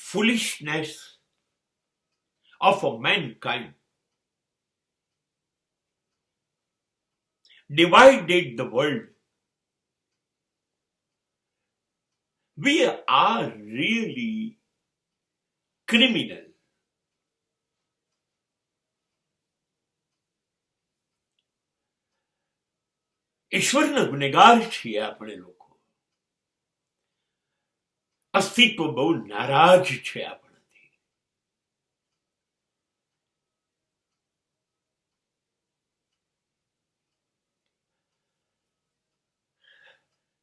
foolishness of mankind divided the world. We are really criminal. ઈશ્વરના ગુનેગાર છીએ આપણે લોકો. અસ્તિત્વ બહુ નારાજ છે આપણાથી.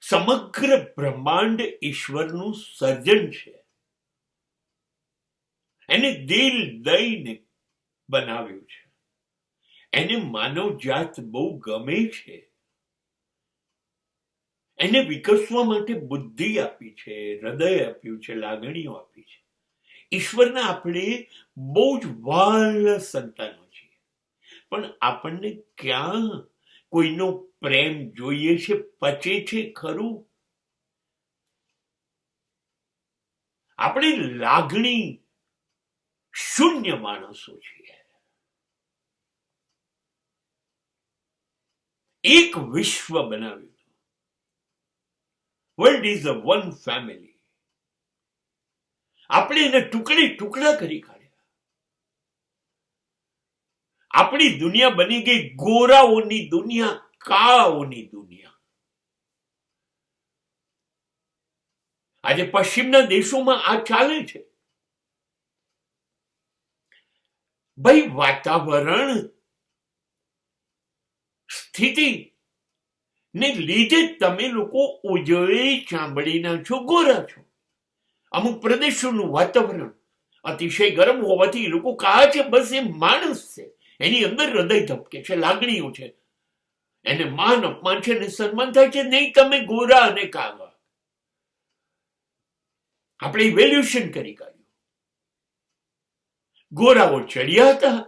સમગ્ર બ્રહ્માંડ ઈશ્વરનું સર્જન છે. એને દિલ દઈને બનાવ્યું છે. એને માનવ જાત બહુ ગમે છે. એને વિકસવા માટે બુદ્ધિ આપી છે, હૃદય આપ્યું છે, લાગણીઓ આપી છે. ઈશ્વરના આપણે બહુ જ વાલા સંતાનો છીએ. પણ આપણને ક્યાં કોઈનો પ્રેમ જોઈએ છે, પચે છે ખરું? આપણે લાગણી શૂન્ય માણસો છીએ. એક વિશ્વ બનાવ્યું. World is a one family. આપણે એને ટુકડે ટુકડા કરી કાઢ્યા. આપણી દુનિયા બની ગઈ ગોરાઓની દુનિયા, કાળાઓની દુનિયા. આજે પશ્ચિમના દેશોમાં આ ચાલે છે. ભાઈ, વાતાવરણ સ્થિતિ ને લીધે તમે લોકો ઉજળે ચામડીના છો, ગોરા છો. અમુક પ્રદેશોનું વાતાવરણ અતિશય ગરમ હોવાથી લોકો કહે છે બસ એ માણસ છે, એની અંદર હૃદય ધબકે છે, લાગણીઓ છે, એને માન અપમાન છે ને સન્માન થાય છે. નહીં, તમે ગોરા અને કાળા. આપણે ઇવેલ્યુશન કરી કાઢ્યું. ગોરાઓ ચડ્યા હતા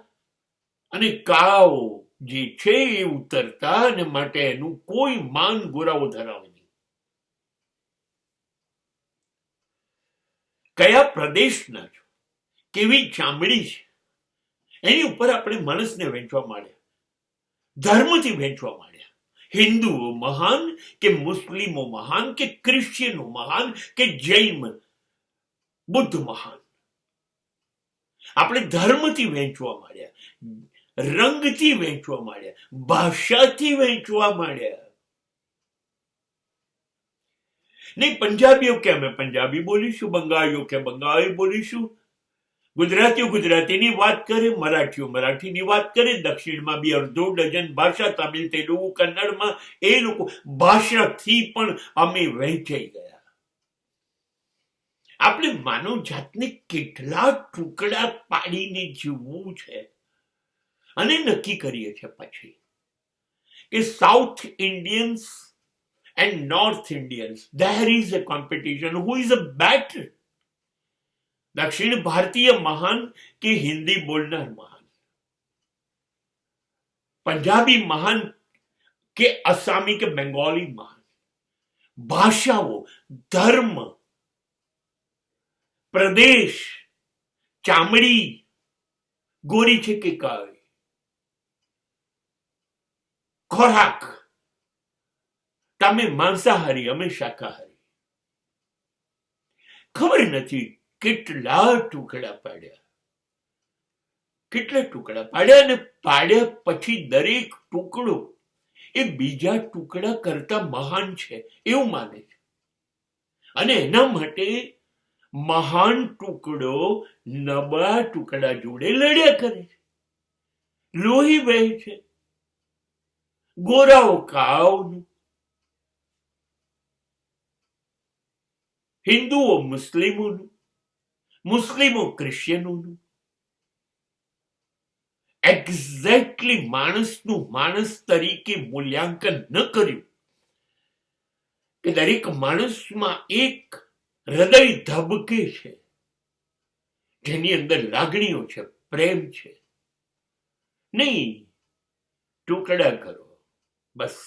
અને કાળાઓ જે છે એ ઉતરતા, અને માટે એનું કોઈ માન ગોરાઓ ધરાવે નહીં. કયા પ્રદેશના છો, કેવી ચામડી છે, એની ઉપર આપણે માણસને વહેંચવા માંડ્યા, ધર્મથી વહેંચવા માંડ્યા. હિન્દુઓ મહાન કે મુસ્લિમો મહાન કે ક્રિશ્ચિયનો મહાન કે જૈન બુદ્ધ મહાન. આપણે ધર્મથી વહેંચવા માંડ્યા, રંગથી વહેંચવા માંડ્યા, ભાષાથી વહેંચવા માંડ્યા. નહીં, પંજાબીઓ કે અમે પંજાબી બોલીશું, બંગાળીઓ કે બંગાળી બોલીશું, ગુજરાતીઓ ગુજરાતીની વાત કરે, મરાઠીઓ મરાઠીની વાત કરે, દક્ષિણમાં બી અડધો ડઝન ભાષા, તમિલ, તેલુગુ, કન્નડમાં એ લોકો ભાષાથી પણ અમે વહેંચાઈ ગયા. આપણે માનવ જાતને કેટલા ટુકડા પાડીને જીવવું છે. અને નક્કી કરીએ છીએ પછી કે south Indians and north Indians, there is a competition. Who is a better? દક્ષિણ ભારતીય મહાન કે હિન્દી બોલનાર મહાન? પંજાબી મહાન કે અસામી કે બેંગોલી મહાન? ભાષાઓ, ધર્મ, પ્રદેશ, ચામડી ગોરી છે કે કાળી, ખોરાક, તમે માંસાહારી, અમે શાકાહારી. ખબર નથી કેટલા ટુકડા પાડ્યા, કેટલા ટુકડા પાડ્યા. અને પાડ્યા પછી દરેક ટુકડો એ બીજા ટુકડા કરતા મહાન છે એવું માને છે. અને એના માટે મહાન ટુકડો નબળા ટુકડા જોડે લડ્યા કરે છે, લોહી વહે છે. ગોરાઓ કાળાઓનું, હિન્દુઓ મુસ્લિમોનું, મુસ્લિમો ક્રિશ્ચિયનોનું. એક્ઝેક્ટલી માણસનું માણસ તરીકે મૂલ્યાંકન ન કર્યું કે દરેક માણસમાં એક હૃદય ધબકે છે, જેની અંદર લાગણીઓ છે, પ્રેમ છે. નહીં ટુકડા કરો બસ.